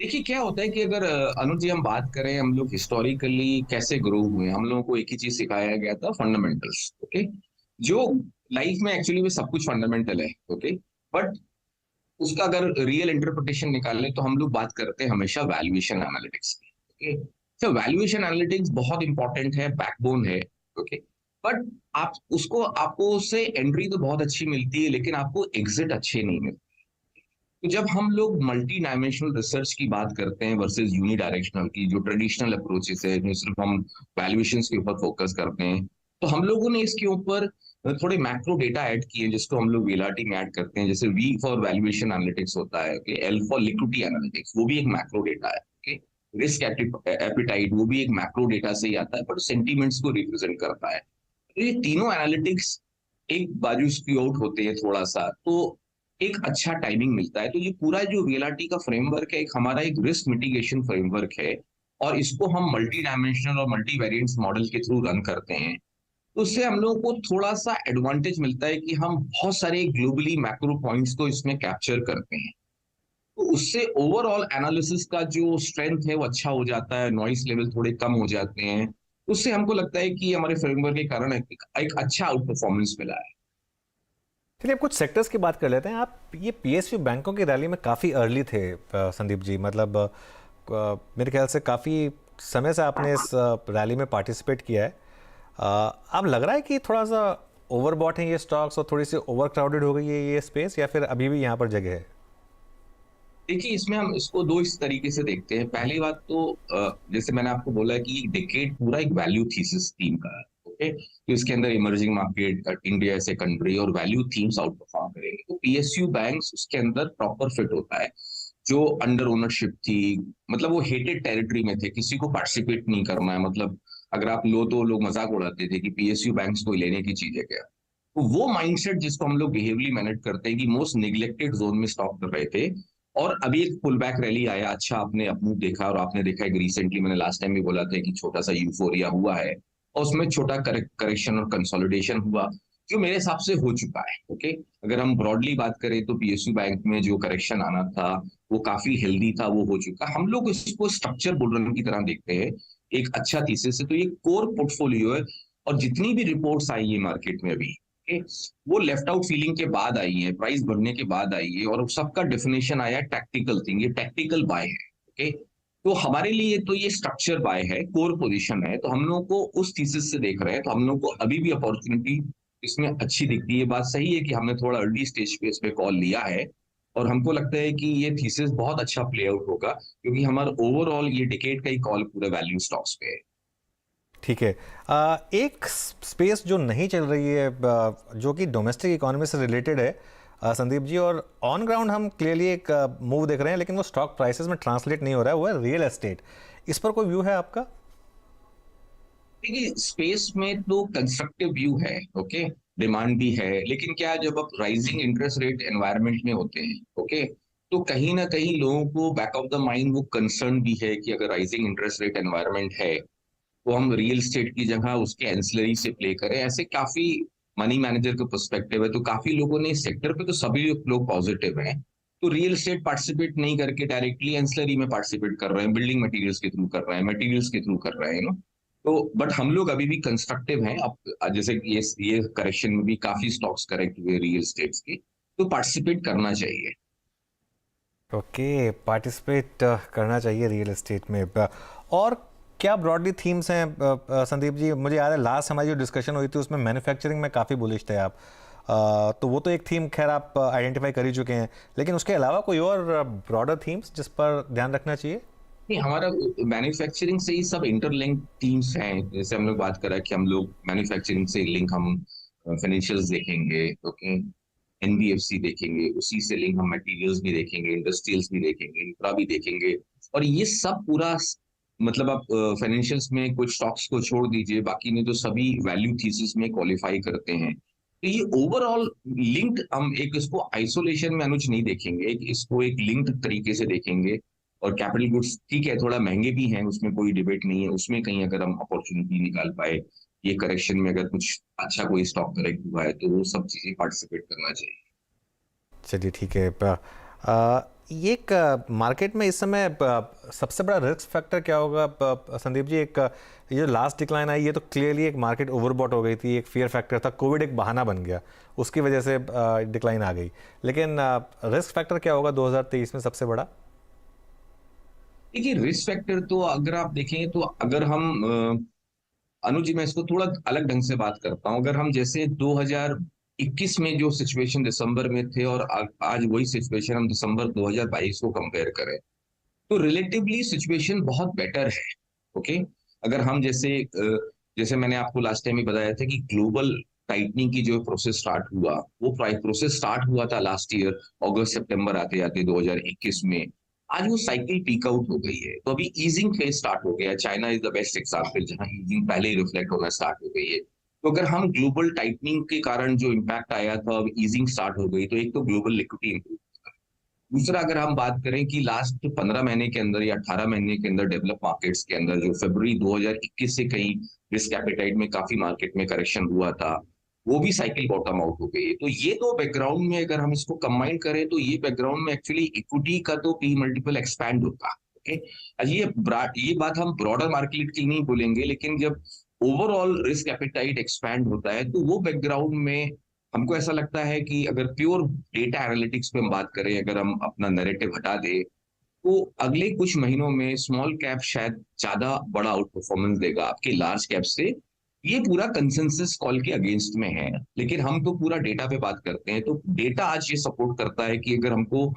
देखिए क्या होता है कि अगर अनुज जी हम बात करें, हम लोग हिस्टोरिकली कैसे ग्रो हुए, हम लोगों को एक ही चीज सिखाया गया था, फंडामेंटल्स। ओके, जो लाइफ में एक्चुअली में सब कुछ फंडामेंटल है। ओके, बट उसका अगर रियल इंटरप्रिटेशन निकालें तो हम लोग बात करते हैं हमेशा वैल्यूएशन एनालिटिक्स की। ओके, तो वैल्यूएशन एनालिटिक्स बहुत इंपॉर्टेंट है, बैकबोन है। ओके, बट आप उसको, आपको उससे एंट्री तो बहुत अच्छी मिलती है, लेकिन आपको एग्जिट अच्छे नहीं मिलते। तो जब हम लोग मल्टी डायमेंशनल रिसर्च की बात करते हैं वर्सेस यूनी डायरेक्शनल की, जो ट्रेडिशनल अप्रोचेस है, जो सिर्फ हम वैल्यूएशंस के ऊपर फोकस करते हैं, तो हम लोगों ने इसके ऊपर थोड़े मैक्रो डेटा ऐड किए, जिसको हम लोग वेलाटी में ऐड करते हैं। जैसे वी फॉर वैल्यूएशन एनालिटिक्स होता है, okay, L for liquidity analytics, वो भी एक मैक्रो डेटा है। ओके, रिस्क एपिटाइट, वो भी एक मैक्रो डेटा से ही आता है, बट सेंटीमेंट्स को रिप्रेजेंट करता है। तो ये तीनों एनालिटिक्स एक बाजू स्क्यू आउट होते हैं थोड़ा सा, तो एक अच्छा टाइमिंग मिलता है। तो ये पूरा जो रियलिटी का फ्रेमवर्क है, एक हमारा एक रिस्क मिटिगेशन फ्रेमवर्क है, और इसको हम मल्टी डायमेंशनल और मल्टी वेरिएंट्स मॉडल के थ्रू रन करते हैं। तो उससे हम लोगों को थोड़ा सा एडवांटेज मिलता है कि हम बहुत सारे ग्लोबली मैक्रो पॉइंट्स को इसमें कैप्चर करते हैं। तो उससे ओवरऑल एनालिसिस का जो स्ट्रेंथ है वो अच्छा हो जाता है, नॉइस लेवल थोड़े कम हो जाते हैं। उससे हमको लगता है कि हमारे फ्रेमवर्क के कारण एक अच्छा आउट परफॉर्मेंस मिला है। चलिए अब कुछ सेक्टर्स की बात कर लेते हैं। आप ये पीएसयू बैंकों की रैली में काफ़ी अर्ली थे संदीप जी, मतलब मेरे ख्याल से काफ़ी समय से आपने इस रैली में पार्टिसिपेट किया है। अब लग रहा है कि थोड़ा सा ओवरबॉट हैं ये स्टॉक्स और थोड़ी सी ओवर क्राउडेड हो गई है ये स्पेस, या फिर अभी भी यहाँ पर जगह है? देखिए, इसमें हम इसको दो इस तरीके से देखते हैं। पहली बात तो जैसे मैंने आपको बोला कि डिकेड पूरा एक वैल्यू थीसिस थीम का है। ओके, तो इसके अंदर इमर्जिंग मार्केट, इंडिया ऐसे कंट्री और वैल्यू थीम्स आउट परफॉर्म करेंगे। तो पीएसयू बैंक्स उसके अंदर प्रॉपर फिट होता है। जो अंडर ओनरशिप थी, मतलब वो हेटेड टेरिटरी में थे, किसी को पार्टिसिपेट नहीं करना है। मतलब अगर आप लो तो लोग मजाक उड़ाते थे कि पीएसयू बैंक्स को लेने की चीज है क्या। तो वो माइंडसेट जिसको हम लोग बिहेवियरली मैनेज करते हैं, कि मोस्ट निग्लेक्टेड जोन में स्टॉक कर रहे थे, और अभी एक पुल बैक रैली आया, अच्छा आपने अपमूव देखा, और आपने देखा है रिसेंटली, मैंने लास्ट टाइम भी बोला था कि छोटा सा यूफोरिया हुआ है, और उसमें छोटा करेक्शन और कंसोलिडेशन हुआ, जो मेरे हिसाब से हो चुका है। ओके, अगर हम ब्रॉडली बात करें तो पीएसयू बैंक में जो करेक्शन आना था वो काफी हेल्दी था, वो हो चुका। हम लोग इसको स्ट्रक्चर बुलरन की तरह देखते हैं, एक अच्छा थीसिस है। तो ये कोर पोर्टफोलियो है, और जितनी भी रिपोर्ट्स आई है मार्केट में अभी, okay, वो लेफ्ट आउट फीलिंग के बाद आई है, प्राइस बढ़ने के बाद आई है, और सबका डेफिनेशन आया टैक्टिकल थिंग, ये टैक्टिकल बाय है। ओके, तो हमारे लिए तो ये स्ट्रक्चर बाय है, कोर पोजीशन है, तो हम लोग को उस थीसिस से देख रहे हैं, तो हम लोग को अभी भी अपॉर्चुनिटी इसमें अच्छी दिखती है। बात सही है कि हमने थोड़ा अर्ली स्टेज पे इस पे कॉल लिया है, और हमको लगता है कि ये थीसिस बहुत अच्छा प्ले आउट होगा, क्योंकि हमारा ओवरऑल ये डिकेड का ही कॉल पूरे वैल्यू स्टॉक्स पे है। ठीक है। एक स्पेस जो नहीं चल रही है, जो कि डोमेस्टिक इकोनॉमी से रिलेटेड है संदीप जी, और ऑन ग्राउंड हम क्लियरली एक मूव देख रहे हैं, लेकिन वो स्टॉक प्राइसेस में ट्रांसलेट नहीं हो रहा है, वो है रियल एस्टेट। इस पर कोई व्यू है आपका? देखिए, स्पेस में तो कंस्ट्रक्टिव व्यू है। ओके, डिमांड भी है, लेकिन क्या है, जब आप राइजिंग इंटरेस्ट रेट एनवायरनमेंट में होते हैं, ओके, तो कहीं ना कहीं लोगों को बैक ऑफ द माइंड वो कंसर्न भी है कि अगर राइजिंग इंटरेस्ट रेट एनवायरनमेंट है, तो हम रियल एस्टेट की जगह उसके एंसिलरी से प्ले करें। ऐसे काफी मनी मैनेजर का पर्सपेक्टिव है, तो काफी लोगों ने इस सेक्टर पे, तो सभी लोग पॉजिटिव हैं। तो रियल एस्टेट पार्टिसिपेट नहीं करके डायरेक्टली एंसिलरी में पार्टिसिपेट कर रहे हैं, बिल्डिंग मटेरियल्स के थ्रू कर रहे हैं, मटेरियल्स के थ्रू कर रहे हैं, नो। तो बट हम लोग अभी भी कंस्ट्रक्टिव हैं। अब जैसे कि ये करेक्शन में भी काफी स्टॉक्स करेक्ट हुए रियल एस्टेट्स की, तो पार्टिसिपेट करना चाहिए। ओके, पार्टिसिपेट करना चाहिए रियल एस्टेट में। और क्या ब्रॉडली थीम्स हैं संदीप जी? मुझे याद है लास्ट हमारी जो डिस्कशन हुई थी उसमें मैन्युफैक्चरिंग में काफ़ी बुलिश थे आप। तो वो तो एक थीम खैर आप आइडेंटिफाई कर ही चुके हैं, लेकिन उसके अलावा कोई और ब्रॉडर थीम्स जिस पर ध्यान रखना चाहिए? नहीं, हमारा मैन्युफैक्चरिंग से ही सब इंटरलिंक टीम्स हैं। जैसे हम लोग बात कर रहे हैं कि हम लोग मैन्युफैक्चरिंग से लिंक हम फाइनेंशियल्स देखेंगे, ओके, एनबीएफसी देखेंगे, उसी से लिंक हम मटेरियल्स भी देखेंगे, इंडस्ट्रियल्स भी देखेंगे, इंफ्रा भी देखेंगे। और ये सब पूरा मतलब आप फाइनेंशियल्स में कुछ स्टॉक्स को छोड़ दीजिए, बाकी ने तो सभी वैल्यू थीसिस में क्वालिफाई करते हैं। तो ये ओवरऑल लिंक्ड, हम एक इसको आइसोलेशन में अनुज नहीं देखेंगे, एक इसको एक लिंक्ड तरीके से देखेंगे। और कैपिटल गुड्स ठीक है, थोड़ा महंगे भी हैं, उसमें कोई डिबेट नहीं है, उसमें कहीं अगर हम अपॉर्चुनिटी निकाल पाए, ये करेक्शन में अगर कुछ अच्छा कोई स्टॉक करेक्ट हुआ है, तो वो सब चीजें पार्टिसिपेट करना चाहिए। चलिए ठीक है। ये एक मार्केट में इस समय सबसे बड़ा रिस्क फैक्टर क्या होगा संदीप जी? एक ये जो लास्ट डिक्लाइन आई, ये तो क्लियरली एक मार्केट ओवरबॉट हो गई थी, एक फियर फैक्टर था, कोविड एक बहाना बन गया, उसकी वजह से डिक्लाइन आ गई। लेकिन रिस्क फैक्टर क्या होगा 2023 में सबसे बड़ा? देखिए, रिस्क फैक्टर तो अगर आप देखें तो अगर हम अनुज जी, मैं इसको थोड़ा अलग ढंग से बात करता हूं। अगर हम जैसे 2021 में जो सिचुएशन दिसंबर में थे और आज वही सिचुएशन हम दिसंबर 2022 को कंपेयर करें, तो रिलेटिवली सिचुएशन बहुत बेटर है। ओके, अगर हम जैसे मैंने आपको लास्ट टाइम ही बताया था कि ग्लोबल टाइटनिंग की जो प्रोसेस स्टार्ट हुआ, वो प्रोसेस स्टार्ट हुआ था लास्ट ईयर अगस्त सितंबर आते आते 2021 में। आज वो साइकिल पीक आउट हो गई है, तो अभी ईजिंग फेज स्टार्ट हो गया है। China is the best example, जहां ईजिंग पहले ही रिफ्लेक्ट होना स्टार्ट हो गई है। तो अगर हम ग्लोबल टाइटनिंग के कारण जो इम्पैक्ट आया था, अब ईजिंग स्टार्ट हो गई, तो एक तो ग्लोबल लिक्विडिटी इंप्रूव। दूसरा, अगर हम बात करें कि लास्ट 15 महीने के अंदर या 18 महीने के अंदर डेवलप मार्केट्स के अंदर जो फरवरी 2021 से कहीं रिस्क एपेटाइट में काफी मार्केट में करेक्शन हुआ था, वो भी साइकिल बॉटम आउट हो गई है। तो ये तो बैकग्राउंड में अगर हम इसको कंबाइन करें, तो ये बैकग्राउंड में एक्चुअली इक्विटी का तो पी मल्टीपल एक्सपैंड होगा। ओके, ये बात हम ब्रॉडर मार्केट की नहीं बोलेंगे, लेकिन जब ओवरऑल रिस्क एपेटाइट एक्सपैंड होता है, तो वो बैकग्राउंड में हमको ऐसा लगता है कि अगर प्योर डेटा एनालिटिक्स पे हम बात करें, अगर हम अपना नैरेटिव हटा दें, तो अगले कुछ महीनों में स्मॉल कैप शायद ज्यादा बड़ा आउट परफॉर्मेंस देगा आपके लार्ज कैप से। ये पूरा कंसेंसस कॉल के अगेंस्ट में है, लेकिन हम तो पूरा डेटा पे बात करते हैं। तो डेटा आज ये सपोर्ट करता है कि अगर हमको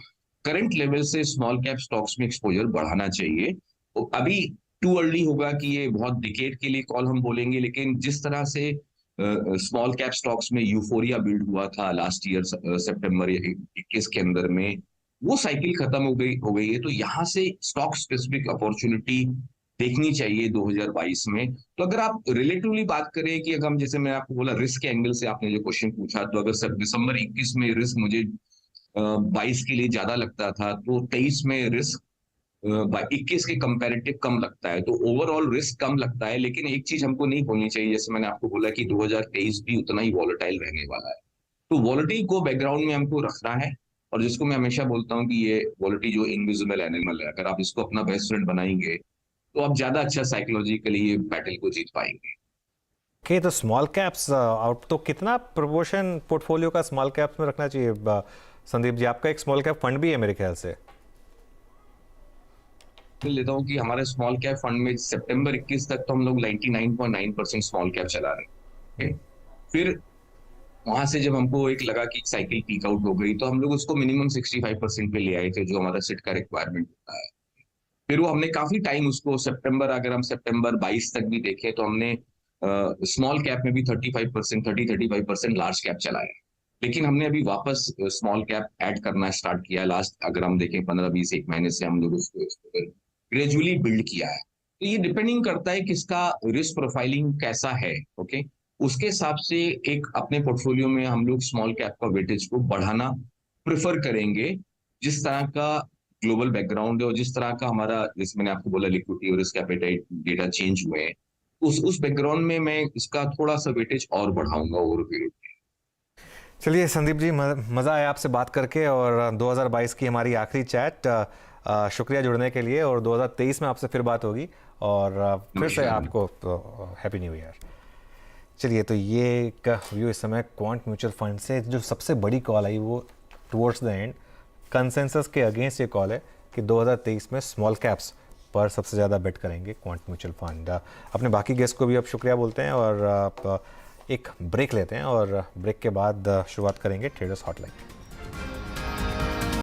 करंट लेवल से स्मॉल कैप स्टॉक्स में एक्सपोजर बढ़ाना चाहिए, तो अभी टू अर्ली होगा कि ये बहुत डिकेड के लिए कॉल हम बोलेंगे, लेकिन जिस तरह से स्मॉल कैप स्टॉक्स में यूफोरिया बिल्ड हुआ था लास्ट ईयर सितंबर 21 के अंदर में, वो साइकिल खत्म हो गई है। तो यहाँ से स्टॉक स्पेसिफिक अपॉर्चुनिटी देखनी चाहिए 2022 में। तो अगर आप रिलेटिवली बात करें कि अगर हम, जैसे मैं आपको बोला रिस्क के एंगल से आपने जो क्वेश्चन पूछा, तो अगर सर दिसंबर 21 में रिस्क मुझे 22 के लिए ज्यादा लगता था, तो 23 में रिस्क 21 के कंपैरेटिव कम लगता है। तो ओवरऑल रिस्क कम लगता है, लेकिन एक चीज हमको नहीं भूलनी चाहिए, जैसे मैंने आपको बोला कि 2023 भी उतना ही वॉलेटाइल रहने वाला है। तो वॉलेटिल को बैकग्राउंड में हमको रखना है, और जिसको मैं हमेशा बोलता हूँ कि ये वॉलेटिल जो इनविजिबल एनिमल है, अगर आप इसको अपना बेस्ट फ्रेंड बनाएंगे, तो आप ज्यादा अच्छा साइकोलॉजिकली ये बैटल को जीत पाएंगे। ओके, तो स्मॉल कैप्स आउट तो कितना प्रोपोर्शन पोर्टफोलियो का स्मॉल कैप्स में रखना चाहिए संदीप जी? आपका एक स्मॉल कैप फंड भी है मेरे ख्याल से। मैं लेता हूँ कि हमारे स्मॉल कैप फंड में सितंबर 21 तक तो हम लोग 99.9% स्मॉल कैप चला रहे हैं। फिर वहां से जब हमको एक लगा कि साइकिल पीक आउट हो गई, तो हम लोग उसको मिनिमम 65% पे ले आए थे, जो हमारा सिट का रिक्वायरमेंट होता है। फिर वो हमने काफी टाइम उसको सितंबर, अगर हम सितंबर 22 तक भी देखें, तो हमने स्मॉल कैप में भी 35% लार्ज कैप चलाया। लेकिन हमने अभी वापस स्मॉल कैप ऐड करना स्टार्ट किया लास्ट, अगर हम देखें 15-20 एक महीने से हम लोग उसको ग्रेजुअली बिल्ड किया है। तो ये डिपेंडिंग करता है किसका रिस्क प्रोफाइलिंग कैसा है। ओके, उसके हिसाब से एक अपने पोर्टफोलियो में हम लोग स्मॉल कैप का वेटेज को बढ़ाना प्रेफर करेंगे, जिस तरह का ग्लोबल बैकग्राउंड है और जिस तरह का हमारा, जैसे मैंने आपको बोला, लिक्विडिटी और रिस्क एपेटाइट डेटा चेंज हुए हैं, उस बैकग्राउंड में मैं इसका थोड़ा सा वेटेज और बढ़ाऊंगा ओवर पीरियड। चलिए संदीप जी, मज़ा आया आपसे बात करके, और 2022 की हमारी आखिरी चैट। शुक्रिया जुड़ने के लिए, और 2023 में आपसे फिर बात होगी, और फिर से आपको हैप्पी न्यू ईयर। चलिए, तो ये एक व्यू इस समय क्वांट म्यूचुअल फंड से जो सबसे बड़ी कॉल आई, वो टुवर्ड्स द एंड कंसेंसस के अगेंस्ट ये कॉल है कि 2023 में स्मॉल कैप्स पर सबसे ज़्यादा बेट करेंगे क्वांट म्यूचुअल फंड। अपने बाकी गेस्ट को भी अब शुक्रिया बोलते हैं, और एक ब्रेक लेते हैं, और ब्रेक के बाद शुरुआत करेंगे ट्रेडर्स हॉटलाइन।